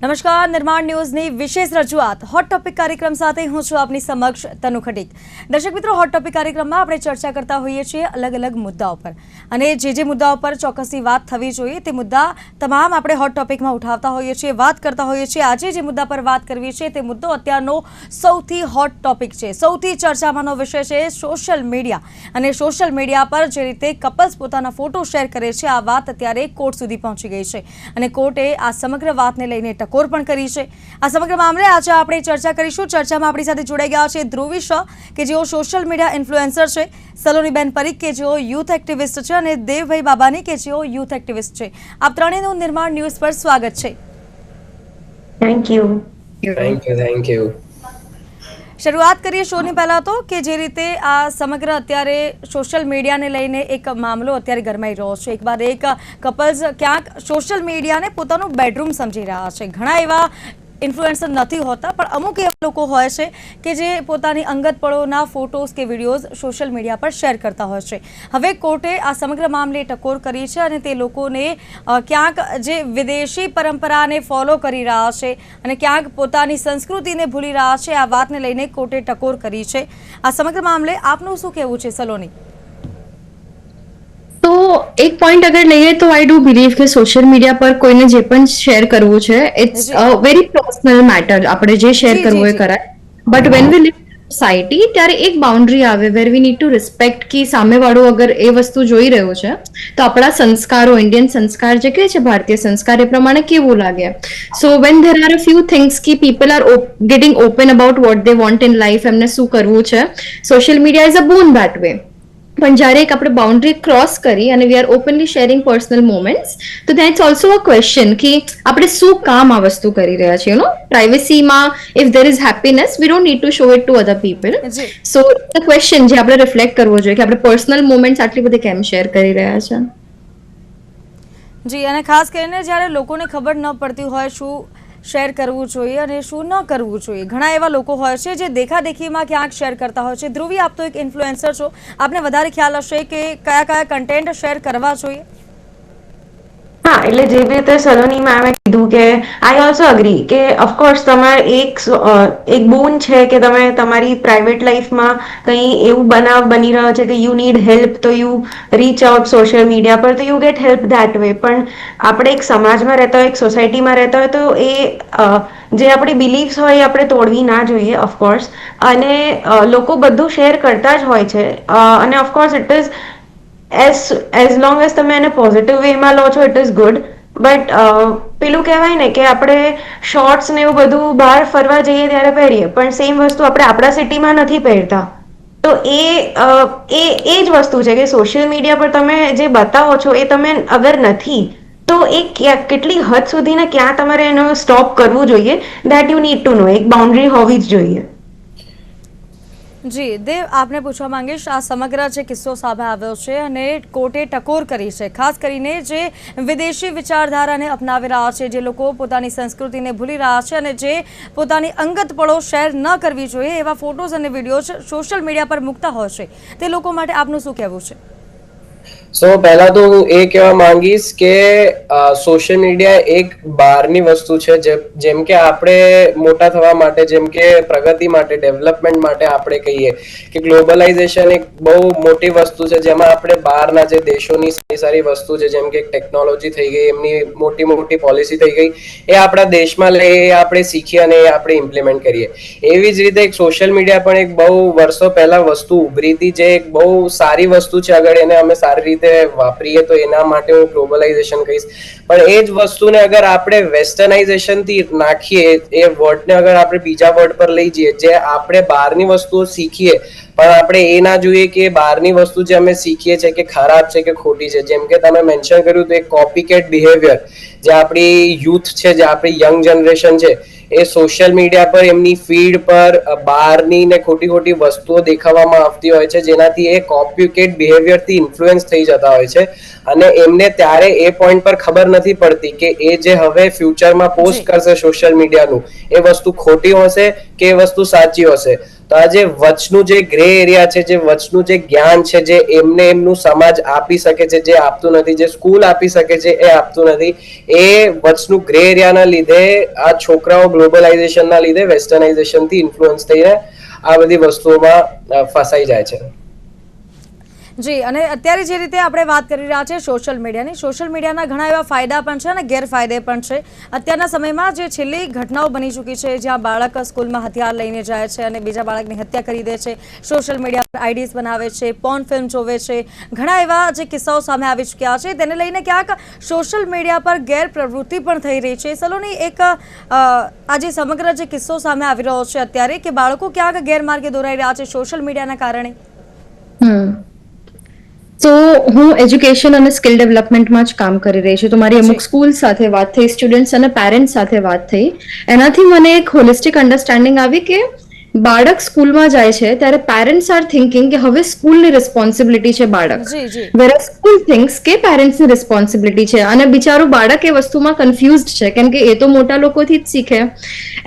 નમસ્કાર, નિર્માણ ન્યૂઝની વિશેષ રજૂઆત હોટ ટોપિક કાર્યક્રમ સાથે હું છું આપની સમક્ષ તનુ ખટીક। દર્શક મિત્રો, હોટ ટોપિક કાર્યક્રમમાં આપણે ચર્ચા કરતા હોઈએ છીએ અલગ અલગ મુદ્દાઓ પર, અને જે મુદ્દાઓ પર ચોક્કસની વાત થવી જોઈએ તે મુદ્દા તમામ આપણે હોટ ટોપિકમાં ઉઠાવતા હોઈએ છીએ, વાત કરતા હોઈએ છીએ। આજે જે મુદ્દા પર વાત કરવી છે તે મુદ્દો અત્યારનો સૌથી હોટ ટોપિક છે, સૌથી ચર્ચામાંનો વિષય છે સોશિયલ મીડિયા। અને સોશિયલ મીડિયા પર જે રીતે કપલ્સ પોતાના ફોટો શેર કરે છે, આ વાત અત્યારે કોર્ટ સુધી પહોંચી ગઈ છે, અને કોર્ટે આ સમગ્ર વાતને લઈને ટકોર પણ કરી છે। આ સમગ્ર મામલે આજે આપણે ચર્ચા કરીશું। ચર્ચામાં આપણી સાથે જોડાઈ ગયા છે ધ્રુવી શાહ કે જેઓ સોશિયલ મીડિયા ઇન્ફ્લુએન્સર છે, સલોનીબેન પરીખ કે જેઓ યુથ એક્ટિવિસ્ટ છે, અને દેવભાઈ બાબાની કે જેઓ યુથ એક્ટિવિસ્ટ છે। આપ ત્રણેયનું નિર્માણ ન્યૂઝ પર સ્વાગત છે। Thank you. શરૂઆત કરીએ શોની પહેલા તો કે જે રીતે આ સમગ્ર અત્યારે સોશિયલ મીડિયાને લઈને એક મામલો અત્યારે ગરમાઈ રહ્યો છે। એક બાદ એક કપલ્સ ક્યાંક સોશિયલ મીડિયાને પોતાનું બેડરૂમ સમજી રહ્યા છે। ઘણા એવા ઇન્ફ્લુએન્સર નથી હોતા, પણ અમુક એવા લોકો હોય છે કે જે પોતાની અંગત પળોના ફોટોઝ કે વિડીયોઝ સોશિયલ મીડિયા પર શેર કરતા હોય છે। હવે કોર્ટે આ સમગ્ર મામલે ટકોર કરી છે, અને તે લોકોને ક્યાંક જે વિદેશી પરંપરાને ફોલો કરી રહ્યા છે અને ક્યાંક પોતાની સંસ્કૃતિને ભૂલી રહ્યા છે, આ વાતને લઈને કોર્ટે ટકોર કરી છે। આ સમગ્ર મામલે આપનું શું કહેવું છે સલોની? તો એક પોઈન્ટ અગર લઈએ તો આઈ ડુ બિલીવ કે સોશિયલ મીડિયા પર કોઈને જે પણ શેર કરવું છે ઇટ્સ વેરી પર્સનલ મેટર। આપણે જે શેર કરવું એ કરાય, but when we live society ત્યારે એક બાઉન્ડ્રી આવે where we need to respect કે સામેવાળો અગર એ વસ્તુ જોઈ રહ્યો છે તો આપણા સંસ્કારો, ઇન્ડિયન સંસ્કાર જે કહે છે ભારતીય સંસ્કાર, એ પ્રમાણે કેવું લાગે। So when there are a few things કે people are getting open about what they want in life, એમને શું કરવું છે, social media is a boon that way. પણ જ્યારે એક આપણે બાઉન્ડ્રી ક્રોસ કરી અને we are openly sharing personal moments, તો દેટ્સ ઓલ્સો અ ક્વેશ્ચન કે આપણે શું કામ આ વસ્તુ કરી રહ્યા છીએ। પ્રાઇવસીમાં if there is happiness we don't need to show it to other people. So the question જે આપણે રિફ્લેક્ટ કરવો જોઈએ કે આપણે પર્સનલ મોમેન્ટ્સ આટલી બધી કેમ શેર કરી રહ્યા છે। જી, અને ખાસ કરીને જ્યારે લોકોને ખબર ન પડતી હોય શું શેર કરવું જોઈએ અને શું ન કરવું જોઈએ, ઘણા એવા લોકો હોય છે જે દેખાદેખીમાં ક્યાંક શેર કરતા હોય છે। ધ્રુવી, આપ તો એક ઇન્ફ્લુએન્સર છો, આપને વધારે ખ્યાલ હશે કે કયા કયા કન્ટેન્ટ શેર કરવા જોઈએ। હા, એટલે જે રીતે સલોની મેમે કીધું કે આઈ ઓલ્સો અગ્રી કે ઓફકોર્સ તમારે એક બોન છે કે તમે તમારી પ્રાઇવેટ લાઈફમાં કંઈ એવું બનાવ બની રહ્યો છે કે યુ નીડ હેલ્પ, તો you rich out social media પર, તો you get help that way. પણ આપણે એક સમાજમાં રહેતા હોય, એક સોસાયટીમાં રહેતા હોય, તો એ જે આપણી બિલીફ્સ હોય એ આપણે તોડવી ના જોઈએ ઓફકોર્સ। અને લોકો બધું શેર કરતા જ હોય છે, અને of course it is as long as તમે એને પોઝિટિવ વેમાં લો છો ઇટ ઇઝ ગુડ। બટ પેલું કહેવાય ને કે આપણે શોર્ટ્સ ને એવું બધું બહાર ફરવા જઈએ ત્યારે પહેરીએ, પણ સેમ વસ્તુ આપણે આપણા સિટીમાં નથી પહેરતા। તો એ જ વસ્તુ છે કે સોશિયલ મીડિયા પર તમે જે બતાવો છો એ તમે અગર નથી, તો એ કેટલી હદ સુધી ને ક્યાં તમારે એનો સ્ટોપ કરવું જોઈએ, દેટ યુ નીડ ટુ નો। એક બાઉન્ડ્રી હોવી જ જોઈએ। જી દેવ, આપને પૂછવા માંગીશ, આ સમગ્ર જે કિસ્સો સામે આવ્યો છે અને કોર્ટે ટકોર કરી છે, ખાસ કરીને જે વિદેશી વિચારધારાને અપનાવી રહ્યા છે, જે લોકો પોતાની સંસ્કૃતિને ભૂલી રહ્યા છે અને જે પોતાની અંગત પળો શેર ન કરવી જોઈએ એવા ફોટોઝ અને વિડીયોઝ સોશિયલ મીડિયા પર મૂકતા હોય છે, તે લોકો માટે આપનું શું કહેવું છે? પહેલા તો હું એ કહેવા માંગીશ કે સોશિયલ મીડિયા એક બહારની વસ્તુ છે, જેમ કે આપણે મોટા થવા માટે, જેમ કે પ્રગતિ માટે, ડેવલપમેન્ટ માટે આપણે કહીએ કે ગ્લોબલાઇઝેશન એક બહુ મોટી વસ્તુ છે, જેમાં આપણે બહારના જે દેશોની સારી સારી વસ્તુ છે, જેમ કે ટેકનોલોજી થઈ ગઈ, એમની મોટી મોટી પોલિસી થઈ ગઈ, એ આપણા દેશમાં લઈએ, આપણે શીખીએ અને આપણે ઇમ્પ્લિમેન્ટ કરીએ। એવી જ રીતે એક સોશિયલ મીડિયા પણ એક બહુ વર્ષો પહેલા વસ્તુ ઉભરી હતી, જે એક બહુ સારી વસ્તુ છે। અગર એને અમે સારી રીતે વાપરીએ તો એના માટે હું ગ્લોબલાઇઝેશન કહીશ। પણ એ જ વસ્તુને અગર આપણે વેસ્ટર્નાઇઝેશન થી નાખીએ, એ વર્ડને અગર આપણે બીજા વર્ડ પર લઈ જઈએ, જે આપણે બહારની વસ્તુઓ શીખીએ પણ આપણે એ ના જોઈએ કે બહારની વસ્તુ જે અમે શીખીએ છીએ કે ખરાબ છે કે ખોટી છે। જેમ કે તમે મેન્શન કર્યું તો એક કોપી કેટ બિહેવિયર, જે આપણી યુથ છે, જે આપણી યંગ જનરેશન છે, એ સોશિયલ મીડિયા પર એમની ફીડ પર બહારની ને ખોટી ખોટી વસ્તુઓ દેખાવામાં આવતી હોય છે, જેનાથી એ કોપી કેટ બિહેવિયર થી ઇન્ફ્લુઅન્સ થઈ જતા હોય છે, અને એમને ત્યારે એ પોઈન્ટ પર ખબર નથી પડતી કે એ જે હવે ફ્યુચરમાં પોસ્ટ કરશે સોશિયલ મીડિયાનું, એ વસ્તુ ખોટી હશે કે એ વસ્તુ સાચી હશે। તો આ જે વચનું જે ગ્રે એરિયા છે, જે વચનું જે જ્ઞાન છે, જે એમને એમનું સમાજ આપી શકે છે, જે આપતું નથી, જે સ્કૂલ આપી શકે છે એ આપતું નથી, એ વચનું ગ્રે એરિયાના લીધે આ છોકરાઓ ગ્લોબલાઇઝેશનના લીધે વેસ્ટર્નાઇઝેશનથી ઇન્ફ્લુઅન્સ થઈને આ બધી વસ્તુઓમાં ફસાઈ જાય છે. જી, અને અત્યારે જે રીતે આપણે વાત કરી રહ્યા છે સોશિયલ મીડિયાના ઘણા એવા ફાયદા પણ છે અને ગેરફાયદે પણ છે. અત્યારના સમયમાં જે છેલ્લી ઘટનાઓ બની ચૂકી છે, જ્યાં બાળક સ્કૂલમાં હથિયાર લઈને જાય છે અને બીજા બાળકની હત્યા કરી દે છે, સોશિયલ મીડિયા પર આઈડીઝ બનાવે છે, પોર્ન ફિલ્મ જોવે છે, ઘણા એવા જે કિસ્સાઓ સામે આવી ચૂક્યા છે, તેને લઈને ક્યાંક સોશિયલ મીડિયા પર ગેરપ્રવૃત્તિ પણ થઈ રહી છે. સલોની, એક આ જે સમગ્ર જે કિસ્સો સામે આવી રહ્યો છે અત્યારે, કે બાળકો ક્યાંક ગેરમાર્ગે દોરાઈ રહ્યા છે સોશિયલ મીડિયાના કારણે. તો હું એજ્યુકેશન અને સ્કિલ ડેવલપમેન્ટમાં જ કામ કરી રહી છું. તો મારી અમુક સ્કૂલ સાથે વાત થઈ, સ્ટુડન્ટ્સ અને પેરેન્ટ્સ સાથે વાત થઈ, એનાથી મને એક હોલિસ્ટિક અન્ડરસ્ટેન્ડિંગ આવી કે બાળક સ્કૂલમાં જાય છે ત્યારે પેરેન્ટ્સ આર થિંકિંગ કે હવે સ્કૂલની રિસ્પોન્સિબિલિટી છે બાળક, વેરાઝ સ્કૂલ થિંક્સ કે પેરેન્ટ્સની રિસ્પોન્સિબિલિટી છે. અને બિચારું બાળક એ વસ્તુમાં કન્ફ્યુઝડ છે, કેમ કે એ તો મોટા લોકોથી જ શીખે.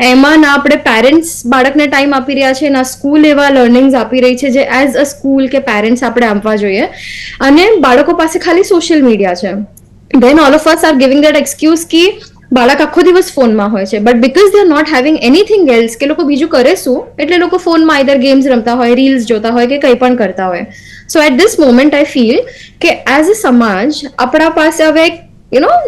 એમાં ના આપણે પેરેન્ટ્સ બાળકને ટાઈમ આપી રહ્યા છે, ના સ્કૂલ એવા લર્નિંગ્સ આપી રહી છે જે એઝ અ સ્કૂલ કે પેરેન્ટ્સ આપણે આપવા જોઈએ. અને બાળકો પાસે ખાલી સોશિયલ મીડિયા છે. Then all of us are giving that excuse કે બાળક આખો દિવસ ફોનમાં હોય છે, but because they are not having anything else, કે લોકો બીજું કરે શું, એટલે લોકો ફોનમાં આઈધર ગેમ્સ રમતા હોય, રીલ્સ જોતા હોય કે કંઈ પણ કરતા હોય. So at this moment I feel કે એઝ અ સમાજ આપણા પાસે હવે એક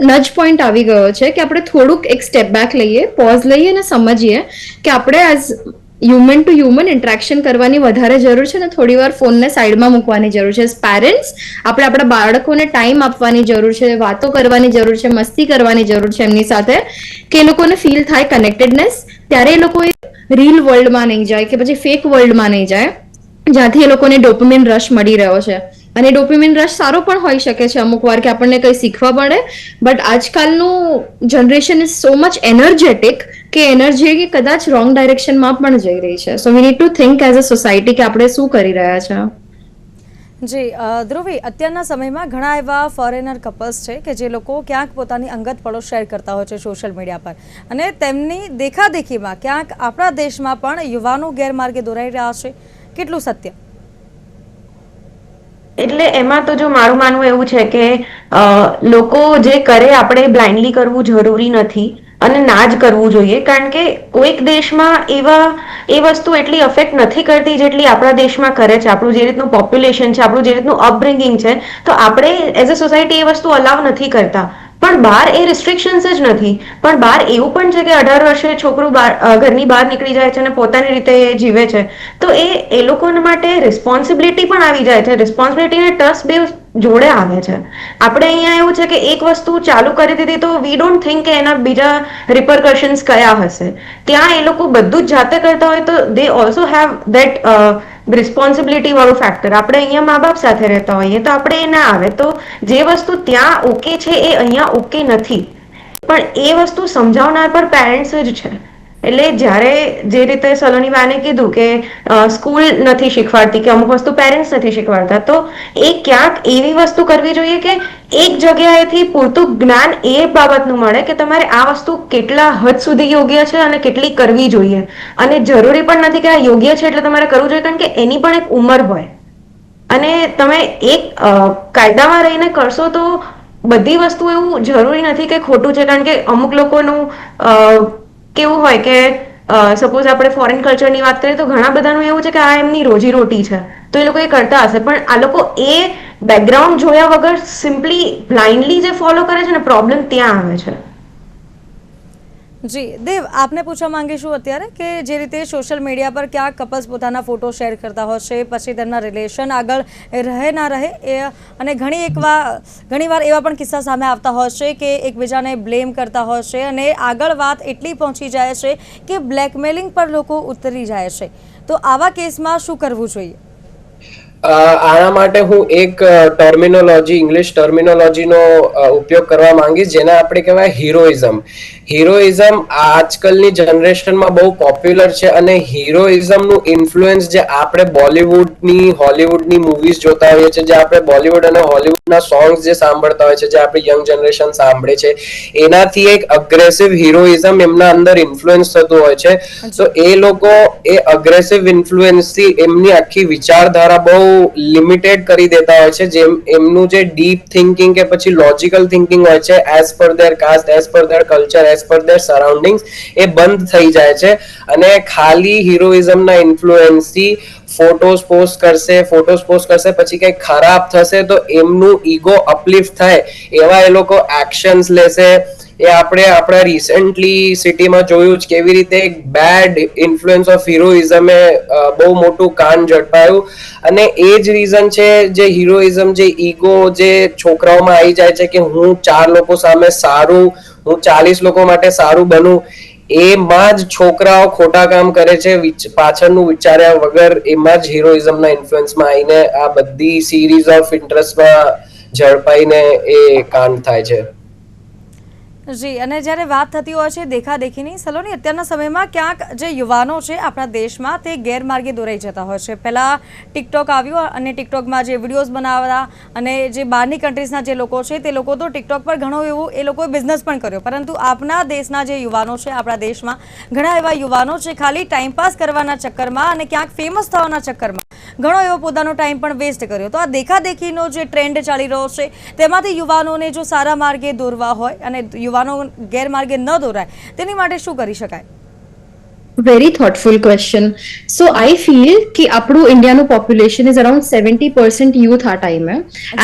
નજ પોઈન્ટ આવી ગયો છે કે આપણે થોડુંક એક સ્ટેપ બેક લઈએ, પોઝ લઈએ અને સમજીએ કે આપણે as human two human interaction કરવાની વધારે જરૂર છે ને થોડી વાર ફોનને સાઈડમાં મૂકવાની જરૂર છે. પેરેન્ટ્સ આપણે આપણા બાળકોને ટાઈમ આપવાની જરૂર છે, વાતો કરવાની જરૂર છે, મસ્તી કરવાની જરૂર છે એમની સાથે, કે એ લોકોને ફીલ થાય કનેક્ટેડનેસ. ત્યારે એ લોકો રીલ વર્લ્ડમાં નહીં જાય કે પછી ફેક વર્લ્ડમાં નહીં જાય, જ્યાંથી એ લોકોને ડોપામિન રશ મળી રહ્યો છે. અને ડોપામિન રશ સારો પણ હોઈ શકે છે અમુક વાર, કે આપણને કંઈ શીખવા મળે. બટ આજકાલનું generation is so much energetic કે એનર્જી કદાચ રોંગ ડાયરેક્શનમાં પણ જઈ રહી છે. So we need to think as a society કે આપણે શું કરી રહ્યા છે. જી ધ્રુવી, અત્યારના સમયમાં ઘણા એવા ફોરેનર કપલ્સ છે કે જે લોકો ક્યાંક પોતાની અંગત પળો શેર કરતા હોય છે સોશિયલ મીડિયા પર, અને તેમની દેખાદેખીમાં ક્યાંક આપણા દેશમાં પણ યુવાનો ગેરમાર્ગે દોરાઈ રહ્યા છે. કેટલું સત્ય? એટલે એમાં તો જો મારું માનવું એવું છે કે લોકો જે કરે આપણે બ્લાઇન્ડલી કરવું જરૂરી નથી અને ના જ કરવું જોઈએ, કારણ કે કોઈક દેશમાં એ વસ્તુ એટલી અફેક્ટ નથી કરતી જેટલી આપણા દેશમાં કરે છે. આપણું જે રીતનું પોપ્યુલેશન છે, આપણું જે રીતનું અપબ્રિંગિંગ છે, તો આપણે એઝ અ સોસાયટી એ વસ્તુ અલાવ નથી કરતા. પણ બહાર એ રિસ્ટ્રિક્શન્સ જ નથી. પણ બહાર એવું પણ છે કે 18 વર્ષે છોકરું ઘરની બહાર નીકળી જાય છે અને પોતાની રીતે જીવે છે, તો એ લોકોના માટે રિસ્પોન્સિબિલિટી પણ આવી જાય છે. રિસ્પોન્સિબિલિટી અને ટ્રસ્ટ બે જોડે આવે છે. આપણે અહીંયા એવું છે કે એક વસ્તુ ચાલુ કરી દીધી તો વી ડોન્ટ થિંક કે એના બીજા રિપરકશન્સ કયા હશે. ત્યાં એ લોકો બધું જ જાતે કરતા હોય તો they also have that responsibility વાળું ફેક્ટર. આપણે અહીંયા મા બાપ સાથે રહેતા હોઈએ તો આપણે એ ના આવે. તો જે વસ્તુ ત્યાં ઓકે છે એ અહીંયા ઓકે નથી, પણ એ વસ્તુ સમજાવનાર પર પેરેન્ટ્સ જ છે. એટલે જ્યારે જે રીતે સલોનીબાને કીધું કે સ્કૂલ નથી શીખવાડતી કે અમુક વસ્તુ પેરેન્ટ્સ નથી શીખવાડતા, તો એ ક્યાંક એવી વસ્તુ કરવી જોઈએ કે એક જગ્યાએથી પૂરતું જ્ઞાન એ બાબતનું મળે કે તમારે આ વસ્તુ કેટલા હદ સુધી યોગ્ય છે અને કેટલી કરવી જોઈએ. અને જરૂરી પણ નથી કે આ યોગ્ય છે એટલે તમારે કરવું જોઈએ, કારણ કે એની પણ એક ઉંમર હોય અને તમે એક કાયદામાં રહીને કરશો તો બધી વસ્તુ એવું જરૂરી નથી કે ખોટું છે. કારણ કે અમુક લોકોનું કેવું હોય કે સપોઝ આપણે ફોરેન કલ્ચરની વાત કરીએ તો ઘણા બધાનું એવું છે કે આ એમની રોજીરોટી છે, તો એ લોકો એ કરતા હશે. પણ આ લોકો એ બેકગ્રાઉન્ડ જોયા વગર સિમ્પલી બ્લાઇન્ડલી જે ફોલો કરે છે ને, પ્રોબ્લેમ ત્યાં આવે છે. જી દેવ, આપને પૂછવા માંગીશું અત્યારે કે જે રીતે સોશિયલ મીડિયા પર ક્યાંક કપલ્સ પોતાના ફોટો શેર કરતા હોય છે, પછી તેમના રિલેશન આગળ રહે ના રહે એ, અને ઘણી વાર એવા પણ કિસ્સા સામે આવતા હોય છે કે એકબીજાને બ્લેમ કરતા હોય છે અને આગળ વાત એટલી પહોંચી જાય છે કે બ્લેકમેલિંગ પર લોકો ઉતરી જાય છે. તો આવા કેસમાં શું કરવું જોઈએ? આના માટે હું એક ટર્મિનોલોજી, ઇંગ્લિશ ટર્મિનોલોજીનો ઉપયોગ કરવા માંગીશ, જેને આપણે કહેવાય હિરોઇઝમ. હિરોઇઝમ આજકાલની જનરેશનમાં બહુ પોપ્યુલર છે અને હિરોઇઝમનું ઇન્ફ્લુઅન્સ જે આપણે બોલિવૂડની, હોલિવૂડની મૂવીઝ જોતા હોઈએ છીએ, જે આપણે બોલિવૂડ અને હોલિવૂડના ના સોંગ્સ જે સાંભળતા હોય છે, જે આપણી યંગ જનરેશન સાંભળે છે, એનાથી એક અગ્રેસિવ હિરોઇઝમ એમના અંદર ઇન્ફ્લુઅન્સ થતું હોય છે. તો એ લોકો એ અગ્રેસિવ ઇન્ફ્લુઅન્સથી એમની આખી વિચારધારા બહુ લિમિટેડ કરી દેતા હોય છે. જેમ એમનું જે ડીપ થિંકિંગ કે પછી લોજિકલ થિંકિંગ હોય છે, as per their caste, as per their culture, as per their surroundings, એ બંધ થઈ જાય છે. અને ખાલી હિરોઇઝમના ઇન્ફ્લુઅન્સથી ફોટોઝ પોસ્ટ કરશે, પછી કંઈક ખરાબ થશે તો એમનું ઈગો અપલિફ્ટ થાય એવા એ લોકો એક્શન્સ લેશે. એ આપણે આપણા રિસેન્ટલી સિટીમાં જોયું જ કેવી રીતે એક બેડ ઇન્ફ્લુઅન્સ ઓફ હિરોઇઝમે બહુ મોટું કાન ઝડપાયું. અને એ જ રીઝન છે, જે હિરોઇઝમ, જે ઈગો જે છોકરાઓમાં આવી જાય છે કે હું 4 લોકો સામે સારું, હું 40 લોકો માટે સારું બનું, એમાં જ છોકરાઓ ખોટા કામ કરે છે. પાછળનું વિચાર્યા વગર એમાં જ હિરોઇઝમના ઇન્ફ્લુઅન્સમાં આવીને આ બધી સિરીઝ ઓફ ઇન્ટરેસ્ટમાં ઝડપાઈને એ કાંડ થાય છે. જી, અને જ્યારે વાત થતી હોય છે દેખાદેખીની, સલોની, અત્યારના સમયમાં ક્યાંક જે યુવાનો છે આપણા દેશમાં તે ગેરમાર્ગે દોરાઈ જતા હોય છે. પહેલાં ટિકટોક આવ્યું અને ટિકટોકમાં જે વિડીયોઝ બનાવતા, અને જે બહારની કન્ટ્રીઝના જે લોકો છે તે લોકો તો ટિકટોક પર ઘણું એવું એ લોકોએ બિઝનેસ પણ કર્યો, પરંતુ આપણા દેશના જે યુવાનો છે, આપણા દેશમાં ઘણા એવા યુવાનો છે ખાલી ટાઈમપાસ કરવાના ચક્કરમાં અને ક્યાંક ફેમસ થવાના ચક્કરમાં ઘણો એવો પોતાનો ટાઈમ પણ વેસ્ટ કર્યો. તો આ દેખાદેખીનો જે ટ્રેન્ડ ચાલી રહ્યો છે તેમાંથી યુવાનોને જો સારા માર્ગે દોરવા હોય અને યુવાનો ગેરમાર્ગે ન દોરાય તેની માટે શું કરી શકાય? Very thoughtful question. So I feel कि આપણું ઇન્ડિયાનું population is around 70% youth આ ટાઈમે,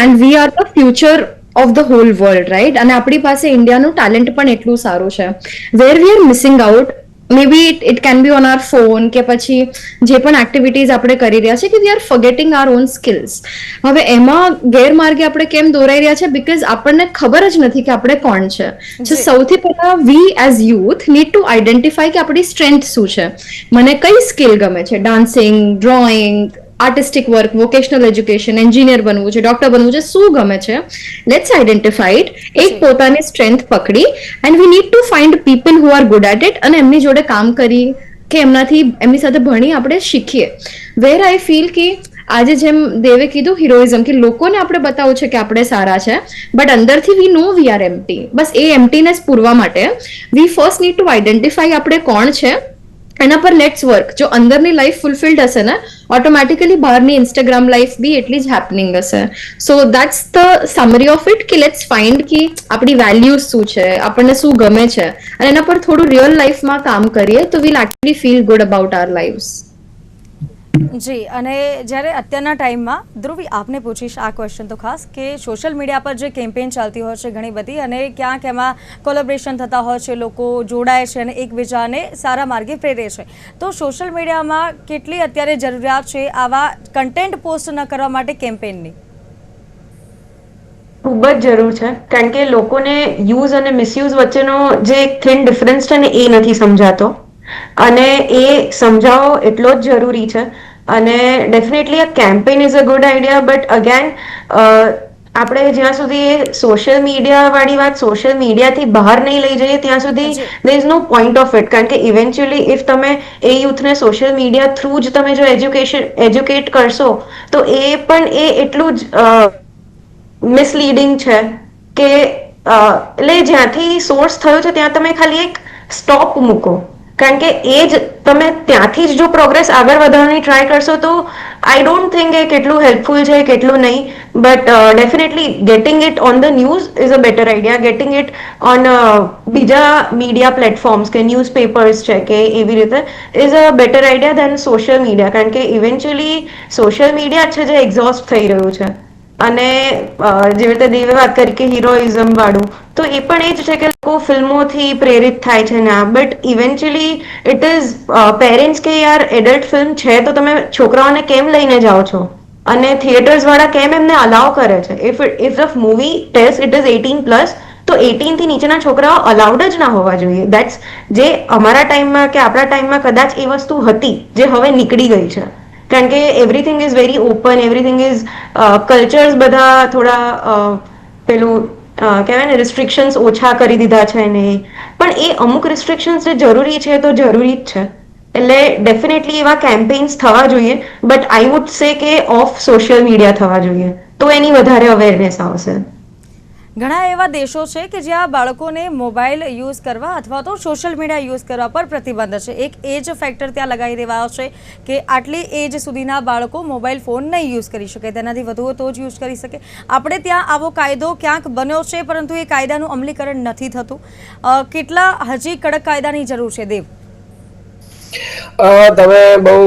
and we are the future of the whole world, right? અને આપણી પાસે ઇન્ડિયાનું ટેલેન્ટ પણ એટલું સારું છે. Where we are missing out, maybe it can be on our phone કે પછી જે પણ એક્ટિવિટીઝ આપણે કરી રહ્યા છે કે we are forgetting our own skills. હવે એમાં ગેરમાર્ગે આપણે કેમ દોરાઈ રહ્યા છે? બીકોઝ આપણને ખબર જ નથી કે આપણે કોણ છે. સો સૌથી પહેલા વી as youth need to identify કે આપણી સ્ટ્રેન્થ શું છે. મને કઈ સ્કિલ ગમે છે? Dancing, drawing, artistic work, vocational education, engineer બનવું છે, ડોક્ટર બનવું છે, શું ગમે છે? Let's identify it. એક પોતાની સ્ટ્રેન્થ પકડી, and we need to find people who are good at it, અને એમની જોડે કામ કરી કે એમની સાથે ભણી આપણે શીખીએ. વેર આઈ ફીલ કે આજે જેમ દેવે કીધું હિરોઇઝમ, કે લોકોને આપણે બતાવવું છે કે આપણે સારા છે, બટ અંદરથી વી નો વી આર એમ્પ્ટી. બસ એ એમ્પ્ટીનેસ પૂરવા માટે વી ફર્સ્ટ નીડ ટુ આઈડેન્ટિફાઈ આપણે કોણ છે, એના પર લેટ્સ વર્ક. જો અંદરની લાઈફ ફૂલફિલ્ડ હશે ને, ઓટોમેટિકલી બહારની ઇન્સ્ટાગ્રામ લાઈફ બી એટલી જ હેપનિંગ હશે. સો that's the summary of it, કે લેટ્સ ફાઇન્ડ કે આપણી વેલ્યુઝ શું છે, આપણને શું ગમે છે, અને એના પર થોડું રિયલ લાઈફમાં કામ કરીએ તો we'll actually feel good about our lives. જી, અને જ્યારે અત્યારના ટાઈમમાં, ધ્રુવી, આપને પૂછીશ આ ક્વેશ્ચન તો ખાસ, કે સોશિયલ મીડિયા પર જે કેમ્પેન ચાલતી હોય છે ઘણી બધી, અને ક્યાંક એમાં કોલેબોરેશન થતા હોય છે, લોકો જોડાય છે અને એકબીજાને સારા માર્ગે પ્રેરે છે, તો સોશિયલ મીડિયામાં કેટલી અત્યારે જરૂરિયાત છે આવા કન્ટેન્ટ પોસ્ટ ન કરવા માટે કેમ્પેનની? ખૂબ જ જરૂર છે, કારણ કે લોકોને યુઝ અને મિસયુઝ વચ્ચેનો જે એક થિન ડિફરન્સ છે ને, એ નથી સમજાતો, અને એ સમજાવવો એટલો જ જરૂરી છે. અને definitely a campaign is a good idea, but again આપણે જ્યાં સુધી એ સોશિયલ મીડિયા વાળી વાત સોશિયલ મીડિયાથી બહાર નહીં લઈ જઈએ ત્યાં સુધી there is no point of it. કારણ કે ઇવેન્ચ્યુઅલી ઇફ તમે એ યુથને સોશિયલ મીડિયા થ્રુ જ તમે જો એજ્યુકેટ કરશો તો એ પણ એ એટલું જ મિસલીડિંગ છે કે એટલે જ્યાંથી સોર્સ થયો છે ત્યાં તમે ખાલી એક સ્ટોપ મૂકો, કારણ કે એ જ તમે ત્યાંથી જ જો પ્રોગ્રેસ આગળ વધારવાની ટ્રાય કરશો તો આઈ ડોન્ટ થિંક એ કેટલું હેલ્પફુલ છે, કેટલું નહીં. But definitely getting it on the news is a better idea. Getting it on બીજા મીડિયા પ્લેટફોર્મ્સ કે ન્યૂઝપેપર્સ છે કે એવી રીતે is a better idea than social media, કારણ કે ઇવેન્ચ્યુઅલી સોશિયલ મીડિયા છે જે એક્ઝોસ્ટ થઈ રહ્યું છે. અને જેવી રીતે દેવે વાત કરી કે હિરોઇઝમ વાળું, તો એ પણ એ જ છે કે લોકો ફિલ્મોથી પ્રેરિત થાય છે ને, but eventually it is parents કે યાર એડલ્ટ ફિલ્મ છે તો તમે છોકરાઓને કેમ લઈને જાઓ છો, અને થિયેટર્સ વાળા કેમ એમને અલાઉ કરે છે. If the movie test it is 18+, તો 18 થી નીચેના છોકરાઓ અલાઉડ જ ના હોવા જોઈએ. દેટ્સ જે અમારા ટાઈમમાં કે આપણા ટાઈમમાં કદાચ એ વસ્તુ હતી જે હવે નીકળી ગઈ છે, કારણ કે everything is very open, everything is cultures બધા થોડા પેલું કહેવાય ને રિસ્ટ્રિક્શન્સ ઓછા કરી દીધા છે ને, પણ એ અમુક રિસ્ટ્રિક્શન્સ જે જરૂરી છે તો જરૂરી જ છે. એટલે ડેફિનેટલી એવા કેમ્પેન્સ થવા જોઈએ, બટ આઈ વુડ સે કે ઓફ સોશિયલ મીડિયા થવા જોઈએ. તો એની વધારે અવેરનેસ આવશે. ઘણા એવા દેશો છે કે જ્યાં બાળકોને મોબાઈલ યુઝ કરવા અથવા તો સોશિયલ મીડિયા યુઝ કરવા પર પ્રતિબંધ છે. એક એજ ફેક્ટર ત્યાં લગાવી દેવાયો છે કે આટલી એજ સુધીના બાળકો મોબાઈલ ફોન નહીં યુઝ કરી શકે, તેનાથી વધુ તો જ યુઝ કરી શકે. આપણે ત્યાં આવો કાયદો ક્યાંક બન્યો છે, પરંતુ એ કાયદાનું અમલીકરણ નથી થતું. કેટલા હજી કડક કાયદાની જરૂર છે, દેવ? તમે બહુ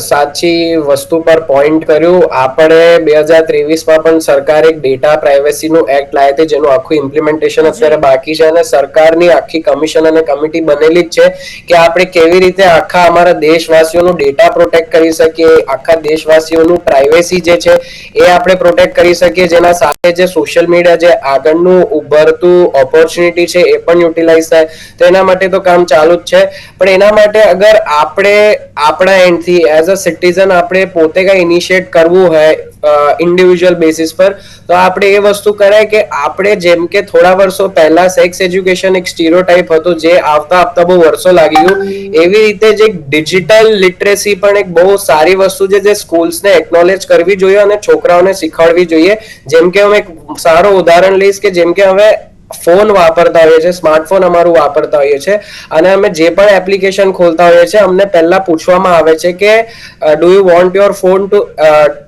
સાચી વસ્તુ પર પોઈન્ટ કર્યું. આપણે 2023માં પણ સરકાર એક ડેટા પ્રાઇવસીનું એક્ટ લાવી હતી, જેનું આખું ઇમ્પ્લિમેન્ટેશન અત્યારે બાકી છે, અને સરકારની આખી કમિશન અને કમિટી બનેલી જ છે કે આપણે કેવી રીતે આખા અમારા દેશવાસીઓનું ડેટા પ્રોટેક્ટ કરી શકીએ, આખા દેશવાસીઓનું પ્રાઇવેસી જે છે એ આપણે પ્રોટેક્ટ કરી શકીએ, જેના સાથે જે સોશિયલ મીડિયા જે આગળનું ઉભરતું ઓપોર્ચ્યુનિટી છે એ પણ યુટિલાઇઝ થાય. તો એના માટે તો કામ ચાલુ જ છે. પણ એના માટે અગર આપણે આપણા એન્ડથી એઝ અ સિટીઝન આપણે પોતે કઈ ઇનિશિએટ કરવું હોય ઇન્ડિવિજ્યુઅલ બેસિસ પર, તો આપણે એ વસ્તુ કરાય કે આપણે જેમ કે થોડા વર્ષો પહેલા સેક્સ એજ્યુકેશન એક સ્ટીરિયોટાઇપ હતું જે આવતા બહુ વર્ષો લાગી ગયું, એવી રીતે જે ડિજિટલ લિટરેસી પણ એક બહુ સારી વસ્તુ છે જે સ્કૂલ્સને એકનોલેજ કરવી જોઈએ અને છોકરાઓને શીખવાડવી જોઈએ. જેમ કે હું એક સારો ઉદાહરણ લઈશ કે જેમ કે હવે ફોન વાપરતા હોઈએ છીએ, સ્માર્ટફોન અમારું વાપરતા હોઈએ છીએ, અને અમે જે પણ એપ્લિકેશન ખોલતા હોઈએ છીએ અમને પહેલા પૂછવામાં આવે છે કે do you want your phone to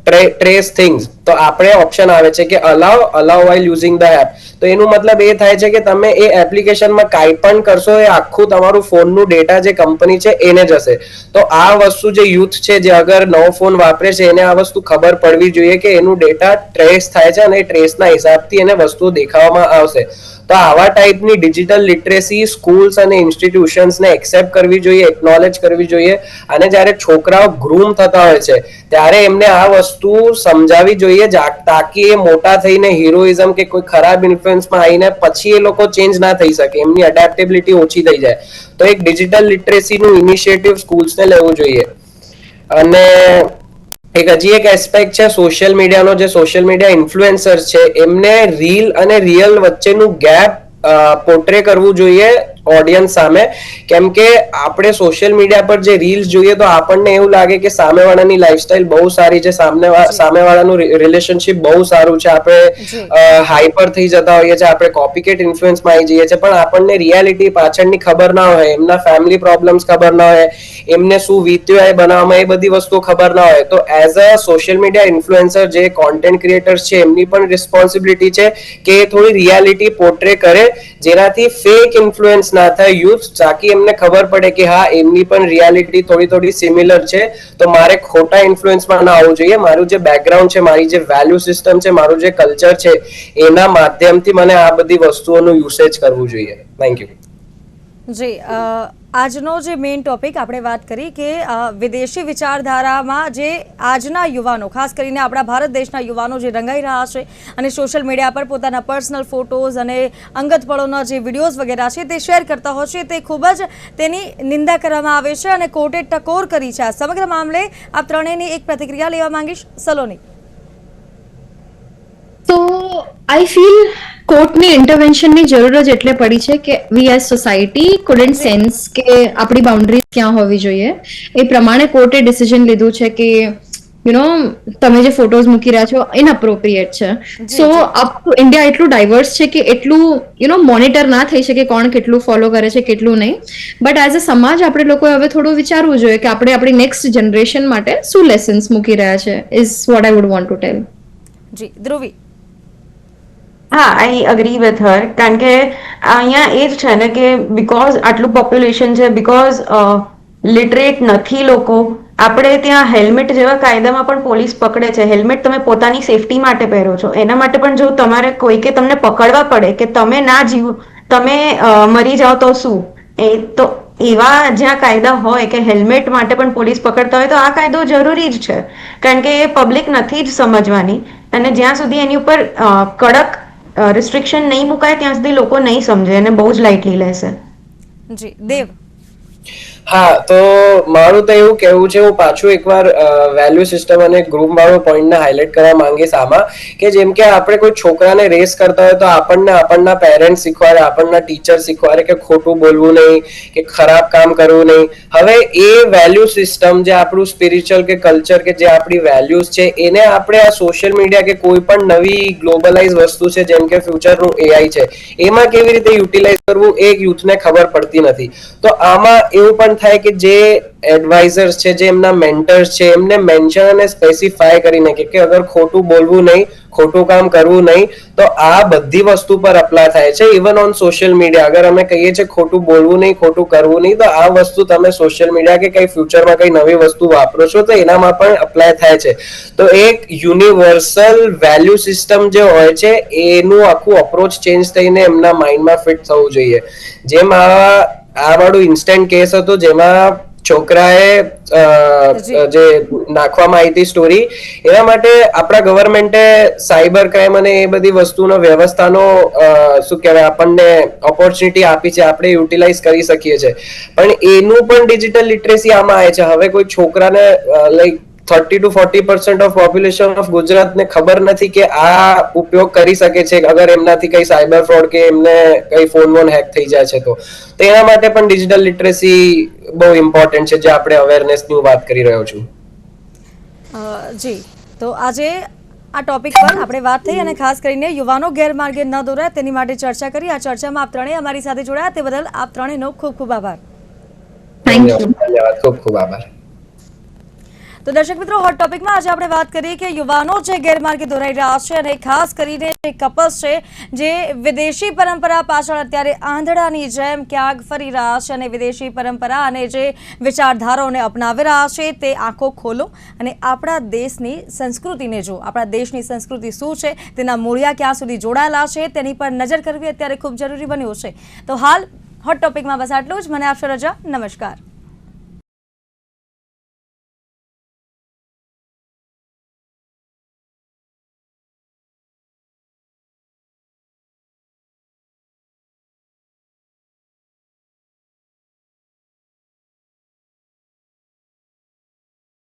trace things? તો આપણે ઓપ્શન આવે છે કે allow while using the app. તો એનું મતલબ એ થાય છે કે તમે એ એપ્લિકેશનમાં કાંઈ પણ કરશો એ આખું તમારું ફોનનું ડેટા જે કંપની છે એને જશે. તો આ વસ્તુ જે યુથ છે જે અગર નવો ફોન વાપરે છે એને આ વસ્તુ ખબર પડવી જોઈએ કે એનું ડેટા ટ્રેસ થાય છે અને એ ટ્રેસના હિસાબથી એને વસ્તુઓ દેખાવામાં આવશે. તો આવા ટાઈપની ડિજિટલ લિટરેસી સ્કૂલ્સ અને ઇન્સ્ટિટ્યુશન્સને એક્સેપ્ટ કરવી જોઈએ, એકનોલેજ કરવી જોઈએ, અને જ્યારે છોકરાઓ ગ્રૂમ થતા હોય છે ત્યારે એમને આ વસ્તુ સમજાવવી જોઈએ તાકી એ મોટા થઈને હિરોઇઝમ કે કોઈ ખરાબ ઇન્ફ્લુઅન્સમાં આવીને પછી એ લોકો ચેન્જ ના થઈ શકે, એમની એડેપ્ટેબિલિટી ઓછી થઈ જાય. તો એક ડિજિટલ લિટરેસીનું ઇનિશિયેટિવ સ્કૂલ્સને લેવું જોઈએ. અને એક હજી એક એસ્પેક્ટ છે સોશિયલ મીડિયાનો, જે સોશિયલ મીડિયા ઇન્ફ્લુએન્સર્સ છે એમને રીલ અને રિયલ વચ્ચેનું ગેપ પોર્ટ્રે કરવું જોઈએ ઓડિયન્સ સામે. કેમ કે આપણે સોશિયલ મીડિયા પર જે રીલ્સ જોઈએ તો આપણને એવું લાગે કે સામેવાળાની લાઈફસ્ટાઈલ બહુ સારી છે, સામેવાળાનું રિલેશનશિપ બહુ સારું છે, આપણે હાઈપર થઈ જતા હોઈએ છીએ, આપણે કોપીકેટ ઇન્ફ્લુઅન્સમાં આવી જઈએ છીએ, પણ આપણને રિયાલિટી પાછળની ખબર ના હોય, એમના ફેમિલી પ્રોબ્લેમ્સ ખબર ના હોય, એમને શું વીત્યું એ બનાવવામાં, એ બધી વસ્તુ ખબર ના હોય. તો as a social media influencer જે કોન્ટેન્ટ ક્રિએટર્સ છે એમની પણ રિસ્પોન્સિબિલિટી છે કે થોડી રિયાલિટી પોર્ટ્રે કરે, જેનાથી ફેક ઇન્ફ્લુઅન્સ ના થાય યુથ, તાકી એમને ખબર પડે કે હા એમની પણ રિયાલિટી થોડી સિમિલર છે, તો મારે ખોટા ઇન્ફ્લુઅન્સમાં ના આવવું જોઈએ. મારું જે બેકગ્રાઉન્ડ છે, મારી જે વેલ્યુ સિસ્ટમ છે, મારું જે કલ્ચર છે એના માધ્યમથી મને આ બધી વસ્તુઓનું યુસેજ કરવું જોઈએ. Thank you. જી, આજનો જે મેઇન ટોપિક આપણે વાત કરી કે વિદેશી વિચારધારામાં જે આજના યુવાનો, ખાસ કરીને આપણા ભારત દેશના યુવાનો જે રંગાઈ રહ્યા છે અને સોશિયલ મીડિયા પર પોતાના પર્સનલ ફોટોઝ અને અંગત પળોના જે વિડીયોઝ વગેરે છે તે શેર કરતા હોય છે, તે ખૂબ જ તેની નિંદા કરવામાં આવે છે અને કોર્ટે ટકોર કરી છે. આ સમગ્ર મામલે આપ ત્રણેયની એક પ્રતિક્રિયા લેવા માંગીશ. સલોની. તો આઈ ફીલ કોર્ટની ઇન્ટરવેન્શનની જરૂર જ એટલે પડી છે કે વી એઝ સોસાયટી કુડન્ટ સેન્સ કે આપણી બાઉન્ડ્રીઝ ક્યાં હોવી જોઈએ. એ પ્રમાણે કોર્ટે ડિસિઝન લીધું છે કે તમે જે ફોટોઝ મૂકી રહ્યા છો ઇનઅપ્રોપ્રિએટ છે. સો ઇન્ડિયા એટલું ડાયવર્સ છે કે એટલું મોનિટર ના થઈ શકે કોણ કેટલું ફોલો કરે છે કેટલું નહીં. બટ એઝ અ સમાજ આપણે લોકોએ હવે થોડું વિચારવું જોઈએ કે આપણે આપણી નેક્સ્ટ જનરેશન માટે શું લેસન્સ મૂકી રહ્યા છે, is what I would want to tell. જી, ધ્રુવી. હા, આઈ અગ્રી વિથ હર. કારણ કે અહીંયા એ જ છે ને કે બીકોઝ આટલું પોપ્યુલેશન છે, બીકોઝ લિટરેટ નથી લોકો, આપણે ત્યાં હેલ્મેટ જેવા કાયદામાં પણ પોલીસ પકડે છે. હેલ્મેટ તમે પોતાની સેફટી માટે પહેરો છો, એના માટે પણ જો તમારે કોઈકે તમને પકડવા પડે કે તમે ના જીવો, તમે મરી જાઓ તો શું, એ તો એવા જ્યાં કાયદા હોય કે હેલ્મેટ માટે પણ પોલીસ પકડતા હોય તો આ કાયદો જરૂરી જ છે. કારણ કે એ પબ્લિક નથી જ સમજવાની, અને જ્યાં સુધી એની ઉપર કડક રિસ્ટ્રિક્શન નહીં મુકાય ત્યાં સુધી લોકો નહીં સમજે અને બહુ જ લાઇટલી લેશે. જી, દેવ. હા, તો મારું તો એવું કહેવું છે, હું પાછું એકવાર વેલ્યુ સિસ્ટમ અને ગ્રુપ વાળો પોઈન્ટને હાઇલાઇટ કરવા માંગીશ આમાં, કે જેમ કે આપણે કોઈ છોકરાને રેસ કરતા હોય તો આપણને આપણના પેરેન્ટ્સ શીખવાડે, આપણના ટીચર શીખવાડે કે ખોટું બોલવું નહીં, કે ખરાબ કામ કરવું નહીં. હવે એ વેલ્યુ સિસ્ટમ જે આપણું સ્પિરિચ્યુઅલ કે કલ્ચર કે જે આપણી વેલ્યુઝ છે એને આપણે આ સોશિયલ મીડિયા કે કોઈ પણ નવી ગ્લોબલાઇઝ વસ્તુ છે જેમ કે ફ્યુચરનું એઆઈ છે એમાં કેવી રીતે યુટિલાઇઝ કરવું એ યુથને ખબર પડતી નથી. તો આમાં એવું પણ થાય કે જે એડવાઇઝર્સ છે, જે એમના મેન્ટર્સ છે, એમને મેન્શન અને સ્પેસિફાય કરીને કે અગર ખોટું બોલવું નહીં, ખોટું કામ કરવું નહીં, તો આ બધી વસ્તુ પર અપ્લાય થાય છે. ઇવન ઓન સોશિયલ મીડિયા અગર અમે કહીએ છીએ ખોટું બોલવું નહીં, ખોટું કરવું નહીં, તો આ વસ્તુ તમે સોશિયલ મીડિયા કે કઈ ફ્યુચરમાં કઈ નવી વસ્તુ વાપરો છો તો એનામાં પણ અપ્લાય થાય છે. તો એક યુનિવર્સલ વેલ્યુ સિસ્ટમ જે હોય છે એનું આખું અપ્રોચ ચેન્જ થઈને એમના માઇન્ડમાં ફિટ થવું જોઈએ. જેમ આ વાળું ઇન્સ્ટન્ટ કેસ હતો જેમાં છોકરાએ જે નાખવામાં આવી હતી સ્ટોરી, એના માટે આપણા ગવર્મેન્ટે સાયબર ક્રાઇમ અને એ બધી વસ્તુનો વ્યવસ્થાનો શું કહેવાય આપણને ઓપોર્ચ્યુનિટી આપી છે, આપણે યુટિલાઇઝ કરી શકીએ છીએ. પણ એનું પણ ડિજિટલ લિટરેસી આમાં આવે છે. હવે કોઈ છોકરાને like 30 to 40% of population of ગુજરાતને ખબર નથી કે આ ઉપયોગ કરી શકે છે અગર એમનાથી કઈ સાયબર ફ્રોડ કે એમને કઈ ફોન હેક થઈ જાય છે તો એના માટે પણ ડિજિટલ લિટરેસી બહુ ઇમ્પોર્ટન્ટ છે, જે આપણે અવેરનેસની વાત કરી રહ્યો છું. જી, તો આજે આ ટોપિક પર આપણે વાત થઈ અને ખાસ કરીને યુવાનો ગેરમાર્ગે ન દોરાય તેની માટે ચર્ચા કરી. આ ચર્ચામાં આપ ત્રણેય અમારી સાથે જોડાયા તે બદલ આપ ત્રણેયનો ખૂબ ખૂબ આભાર. ધન્યવાદ, ખૂબ ખૂબ આભાર. તો દર્શક મિત્રો, હોટ ટોપિકમાં આજે આપણે વાત કરીએ કે યુવાનો જે ગેરમાર્ગે દોરાઈ રહ્યા છે અને ખાસ કરીને જે કપલ્સ છે જે વિદેશી પરંપરા પાછળ અત્યારે આંધળાની જેમ ક્યાંક ફરી રહ્યા છે અને વિદેશી પરંપરા અને જે વિચારધારાઓને અપનાવી રહ્યા છે તે આંખો ખોલો અને આપણા દેશની સંસ્કૃતિને જો. આપણા દેશની સંસ્કૃતિ શું છે, તેના મૂળિયા ક્યાં સુધી જોડાયેલા છે તેની પર નજર કરવી અત્યારે ખૂબ જરૂરી બન્યું છે. તો હાલ હોટ ટોપિકમાં બસ આટલું જ. મને આપશો રજા. નમસ્કાર.